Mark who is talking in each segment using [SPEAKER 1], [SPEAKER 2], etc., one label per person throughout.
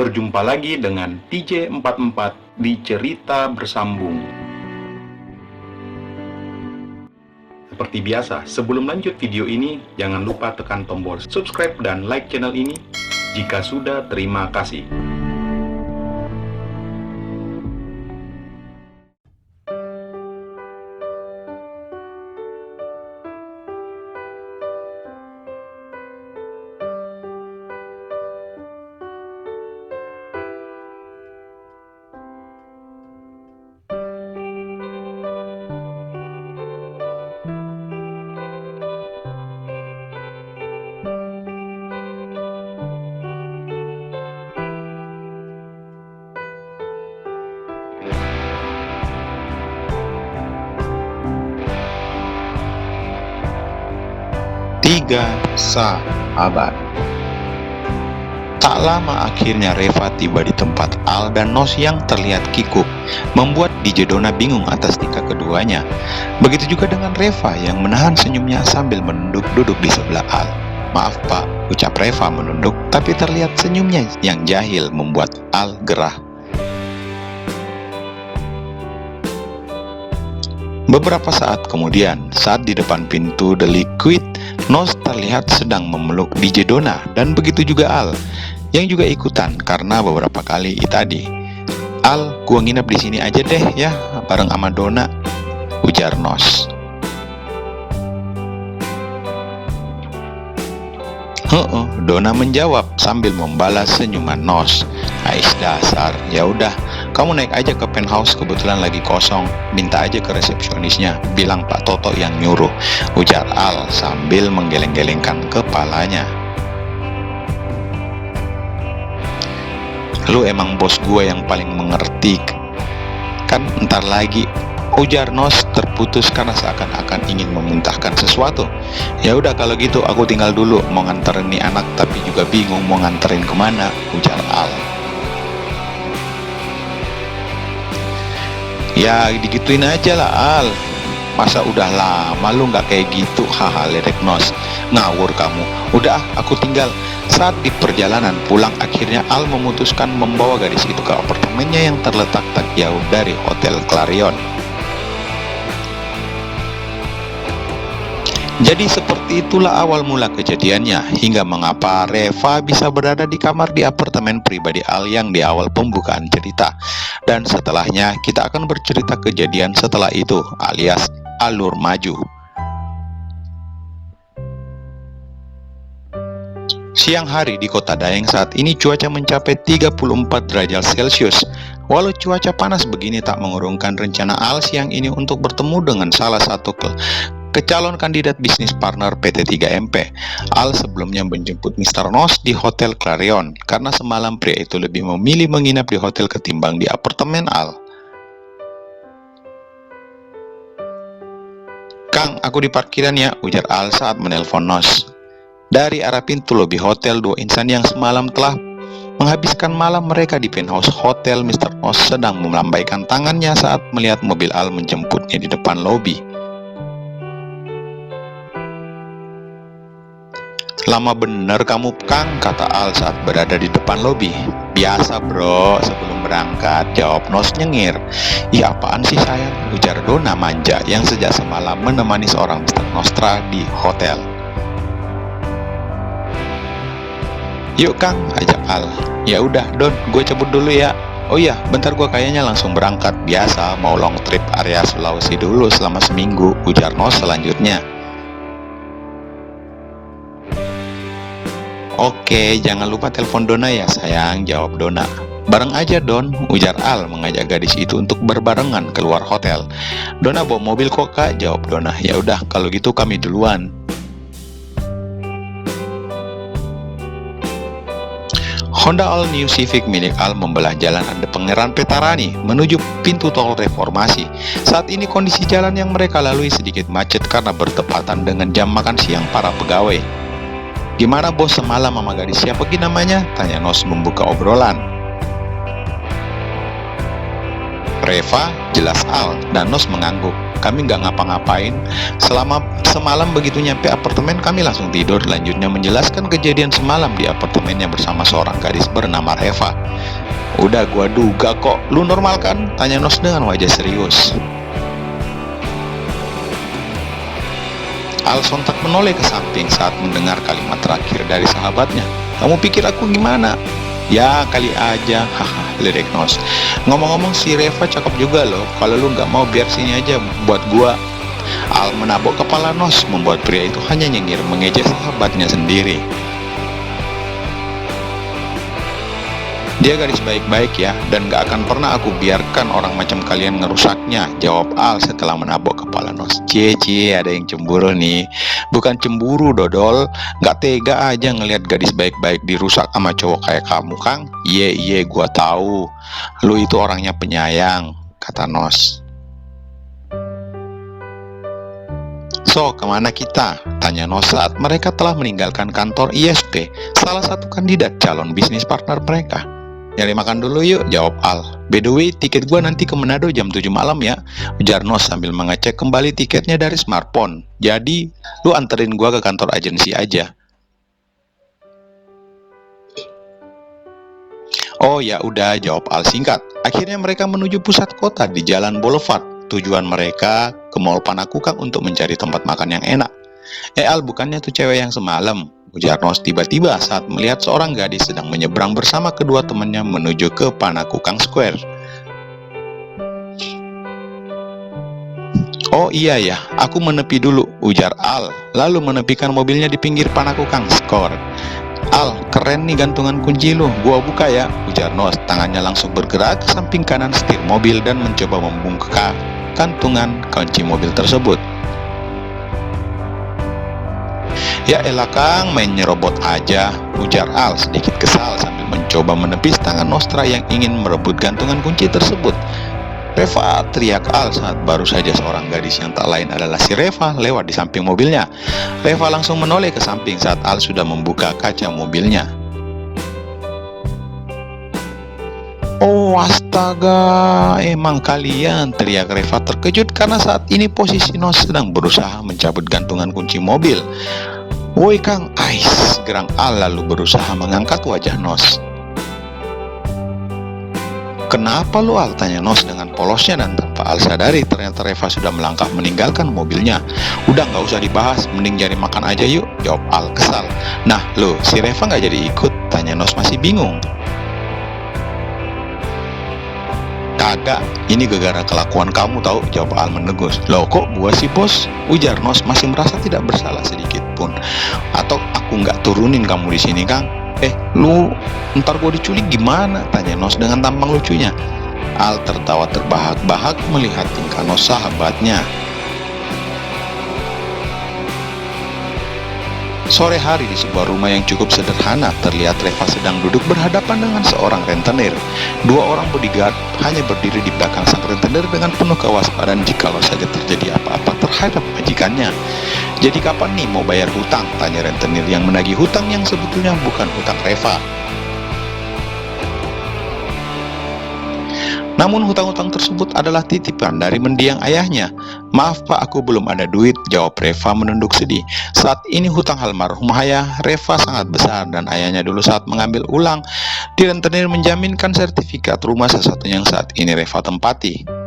[SPEAKER 1] Berjumpa lagi dengan TJ44 di Cerita Bersambung. Seperti biasa, sebelum lanjut video ini, jangan lupa tekan tombol subscribe dan like channel ini. Jika sudah, terima kasih.
[SPEAKER 2] Tiga sahabat. Tak lama akhirnya Reva tiba di tempat Al dan Nos yang terlihat kikuk, membuat DJ Dona bingung atas tingkah keduanya. Begitu juga dengan Reva yang menahan senyumnya sambil menunduk-duduk di sebelah Al. "Maaf Pak," ucap Reva menunduk, tapi terlihat senyumnya yang jahil membuat Al gerah. Beberapa saat kemudian, saat di depan pintu The Liquid, Nos terlihat sedang memeluk DJ Dona dan begitu juga Al, yang juga ikutan karena beberapa kali tadi. "Al, gua nginep di sini aja deh ya, bareng sama Dona," ujar Nos. Dona menjawab sambil membalas senyuman Nos. "Ais dasar, ya udah, kamu naik aja ke penthouse, kebetulan lagi kosong. Minta aja ke resepsionisnya, bilang Pak Toto yang nyuruh," ujar Al sambil menggeleng-gelengkan kepalanya. "Lu emang bos gua yang paling mengerti kan, ntar lagi," ujar Nos terputus karena seakan-akan ingin memuntahkan sesuatu. "Ya udah kalau gitu aku tinggal dulu, mau nganterin nih anak tapi juga bingung mau nganterin kemana," ujar Al. "Ya digituin aja lah Al, masa udah lama lu nggak kayak gitu," haha lirik Nos. "Ngawur kamu, udah aku tinggal." Saat di perjalanan pulang, akhirnya Al memutuskan membawa gadis itu ke apartemennya yang terletak tak jauh dari Hotel Clarion. Jadi seperti itulah awal mula kejadiannya, hingga mengapa Reva bisa berada di kamar di apartemen pribadi Al yang di awal pembukaan cerita. Dan setelahnya kita akan bercerita kejadian setelah itu, alias alur maju. Siang hari di kota Daeng saat ini cuaca mencapai 34 derajat Celcius. Walau cuaca panas begini tak mengurungkan rencana Al siang ini untuk bertemu dengan salah satu kecalon kandidat bisnis partner PT 3MP. Al sebelumnya menjemput Mr. Nos di Hotel Clarion karena semalam pria itu lebih memilih menginap di hotel ketimbang di apartemen Al. "Kang, aku di parkiran ya," ujar Al saat menelpon Nos. Dari arah pintu lobi hotel, dua insan yang semalam telah menghabiskan malam mereka di penthouse hotel Mr. Nos sedang melambaikan tangannya saat melihat mobil Al menjemputnya di depan lobi. "Lama bener kamu Kang," kata Al saat berada di depan lobi. "Biasa bro, sebelum berangkat," jawab Nos nyengir. "Ih apaan sih sayang," ujar Dona manja yang sejak semalam menemani seorang Mr. Nostra di hotel. "Yuk Kang," ajak Al. "Ya udah Don, gue cabut dulu ya. Oh iya, bentar gue kayaknya langsung berangkat. Biasa mau long trip area Sulawesi dulu selama seminggu," ujar Nos selanjutnya. "Oke, jangan lupa telepon Dona ya sayang," jawab Dona. "Bareng aja Don," ujar Al mengajak gadis itu untuk berbarengan keluar hotel. "Dona bawa mobil kok Kak," jawab Dona. "Ya udah kalau gitu kami duluan." Honda All New Civic milik Al membelah jalan Ade Pangeran Petarani menuju pintu tol Reformasi. Saat ini kondisi jalan yang mereka lalui sedikit macet karena bertepatan dengan jam makan siang para pegawai. "Gimana bos semalam sama gadis siapa namanya?" tanya Nos membuka obrolan. "Reva," jelas Al, dan Nos mengangguk. Kami nggak ngapa-ngapain. Selama semalam begitu nyampe apartemen kami langsung tidur. Lanjutnya menjelaskan kejadian semalam di apartemennya bersama seorang gadis bernama Reva. Udah gua duga kok. Lu normal kan? Tanya Nos dengan wajah serius. Al sontak menoleh ke samping saat mendengar kalimat terakhir dari sahabatnya. Kamu pikir aku gimana? Ya kali aja, haha, lirik Nos. Ngomong-ngomong si Reva cakep juga loh. Kalau lu nggak mau biar sini aja buat gua. Al menabok kepala Nos, membuat pria itu hanya nyengir mengejek sahabatnya sendiri. Dia gadis baik-baik ya, dan gak akan pernah aku biarkan orang macam kalian ngerusaknya, jawab Al setelah menabok kepala Nos. Cie, ada yang cemburu nih. Bukan cemburu, dodol. Gak tega aja ngelihat gadis baik-baik dirusak sama cowok kayak kamu, Kang. Iya, gua tahu. Lu itu orangnya penyayang, kata Nos. So, kemana kita? Tanya Nos saat mereka telah meninggalkan kantor ISP, salah satu kandidat calon bisnis partner mereka. Nyari makan dulu yuk, jawab Al. By the way, tiket gua nanti ke Manado jam 7 malam ya, ujar Nos sambil mengecek kembali tiketnya dari smartphone. Jadi, lu anterin gua ke kantor agensi aja. Oh ya udah, jawab Al singkat. Akhirnya mereka menuju pusat kota di Jalan Boulevard. Tujuan mereka ke Mall Panakukang untuk mencari tempat makan yang enak. Al, bukannya tuh cewek yang semalam, ujar Nos tiba-tiba saat melihat seorang gadis sedang menyeberang bersama kedua temannya menuju ke Panakukang Square. Oh iya ya, aku menepi dulu, ujar Al, lalu menepikan mobilnya di pinggir Panakukang Square. Al, keren nih gantungan kunci lu, gua buka ya, ujar Nos. Tangannya langsung bergerak ke samping kanan setir mobil dan mencoba membuka kantungan kunci mobil tersebut. Ya elah Kang, main nyerobot aja, ujar Al sedikit kesal sambil mencoba menepis tangan Nostra yang ingin merebut gantungan kunci tersebut. Reva, teriak Al saat baru saja seorang gadis yang tak lain adalah si Reva lewat di samping mobilnya. Reva langsung menoleh ke samping saat Al sudah membuka kaca mobilnya. Oh astaga, emang kalian, teriak Reva terkejut karena saat ini posisi Nos sedang berusaha mencabut gantungan kunci mobil. Woi Kang, ais, gerang Al lalu berusaha mengangkat wajah Nos. Kenapa lu Al? Tanya Nos dengan polosnya dan tanpa Al sadari ternyata Reva sudah melangkah meninggalkan mobilnya. Udah nggak usah dibahas, mending cari makan aja yuk, jawab Al kesal. Nah lu, si Reva nggak jadi ikut? Tanya Nos masih bingung. Kagak, ini gara-gara kelakuan kamu tahu, jawab Al menegus. Loh kok gua sih bos? Ujar Nos masih merasa tidak bersalah sedikit pun. Atau aku nggak turunin kamu di sini Kang? Lu ntar gua diculik gimana? Tanya Nos dengan tampang lucunya. Al tertawa terbahak-bahak melihat tingkah Nos sahabatnya. Sore hari di sebuah rumah yang cukup sederhana, terlihat Reva sedang duduk berhadapan dengan seorang rentenir. Dua orang bodyguard hanya berdiri di belakang sang rentenir dengan penuh kewaspadaan jikalau saja terjadi apa-apa terhadap majikannya. Jadi kapan nih mau bayar hutang? Tanya rentenir yang menagih hutang yang sebetulnya bukan hutang Reva. Namun hutang-hutang tersebut adalah titipan dari mendiang ayahnya. Maaf pak, aku belum ada duit, jawab Reva menunduk sedih. Saat ini hutang almarhum ayah Reva sangat besar dan ayahnya dulu saat mengambil ulang di rentenir menjaminkan sertifikat rumah satu-satunya yang saat ini Reva tempati.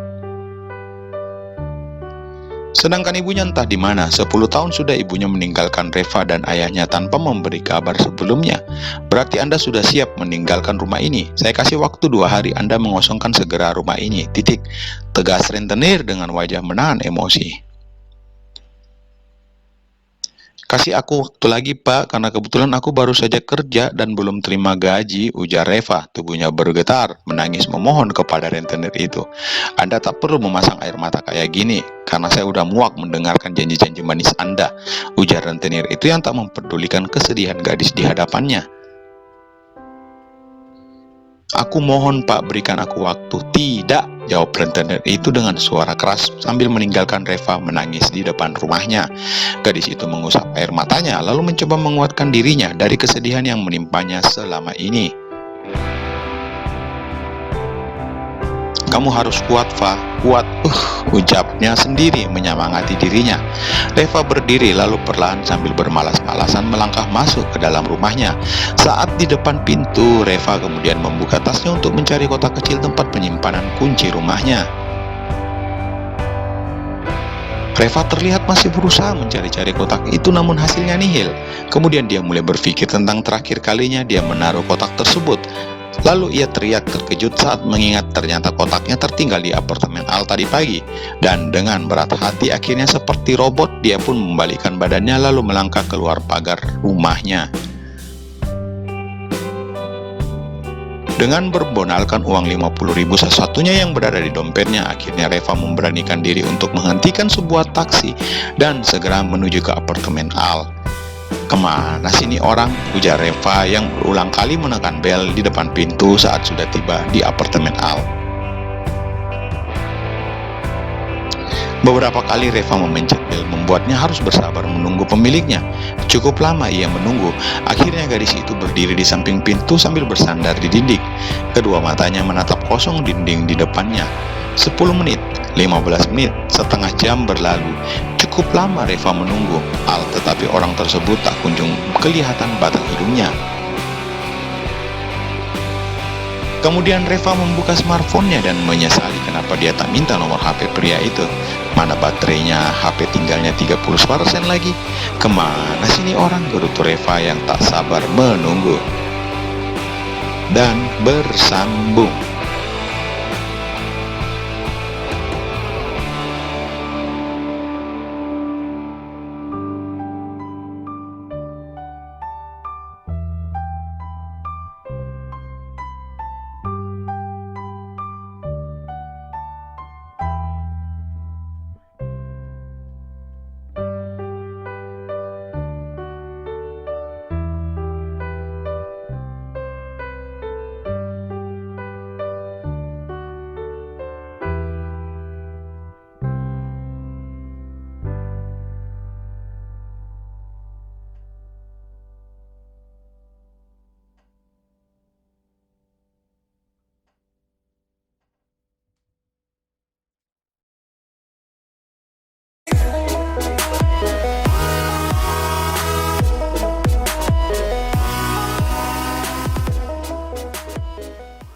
[SPEAKER 2] Sedangkan ibunya entah di mana. 10 tahun sudah ibunya meninggalkan Reva dan ayahnya tanpa memberi kabar sebelumnya. Berarti Anda sudah siap meninggalkan rumah ini. Saya kasih waktu 2 hari Anda mengosongkan segera rumah ini. Titik. Tegas rentenir dengan wajah menahan emosi. Kasih aku waktu lagi pak, karena kebetulan aku baru saja kerja dan belum terima gaji, ujar Reva. Tubuhnya bergetar, menangis memohon kepada rentenir itu. Anda tak perlu memasang air mata kayak gini, karena saya udah muak mendengarkan janji-janji manis Anda, ujar rentenir itu yang tak mempedulikan kesedihan gadis di hadapannya. Aku mohon pak, berikan aku waktu. Tidak, jawab rentenir itu dengan suara keras sambil meninggalkan Reva menangis di depan rumahnya. Gadis itu mengusap air matanya lalu mencoba menguatkan dirinya dari kesedihan yang menimpanya selama ini. Kamu harus kuat, Fa, kuat, ucapnya sendiri menyemangati dirinya. Reva berdiri lalu perlahan sambil bermalas-malasan melangkah masuk ke dalam rumahnya. Saat di depan pintu, Reva kemudian membuka tasnya untuk mencari kotak kecil tempat penyimpanan kunci rumahnya. Reva terlihat masih berusaha mencari-cari kotak itu, namun hasilnya nihil. Kemudian dia mulai berpikir tentang terakhir kalinya dia menaruh kotak tersebut. Lalu ia teriak terkejut saat mengingat ternyata kotaknya tertinggal di apartemen Al tadi pagi. Dan dengan berat hati akhirnya seperti robot dia pun membalikkan badannya lalu melangkah keluar pagar rumahnya. Dengan berbonalkan uang 50.000 satu-satunya yang berada di dompetnya, akhirnya Reva memberanikan diri untuk menghentikan sebuah taksi dan segera menuju ke apartemen Al. "Kemana sih ini orang?" ujar Reva yang berulang kali menekan bel di depan pintu saat sudah tiba di apartemen Al. Beberapa kali Reva memencet bel membuatnya harus bersabar menunggu pemiliknya. Cukup lama ia menunggu. Akhirnya gadis itu berdiri di samping pintu sambil bersandar di dinding. Kedua matanya menatap kosong dinding di depannya. 10 menit, 15 menit, setengah jam berlalu. Cukup lama Reva menunggu Al, tetapi orang tersebut tak kunjung kelihatan batang hidungnya. Kemudian Reva membuka smartphone-nya dan menyesali kenapa dia tak minta nomor HP pria itu. Mana baterainya, HP tinggalnya 30% lagi. Kemana sih ini orang, gerutu Reva yang tak sabar menunggu. Dan bersambung.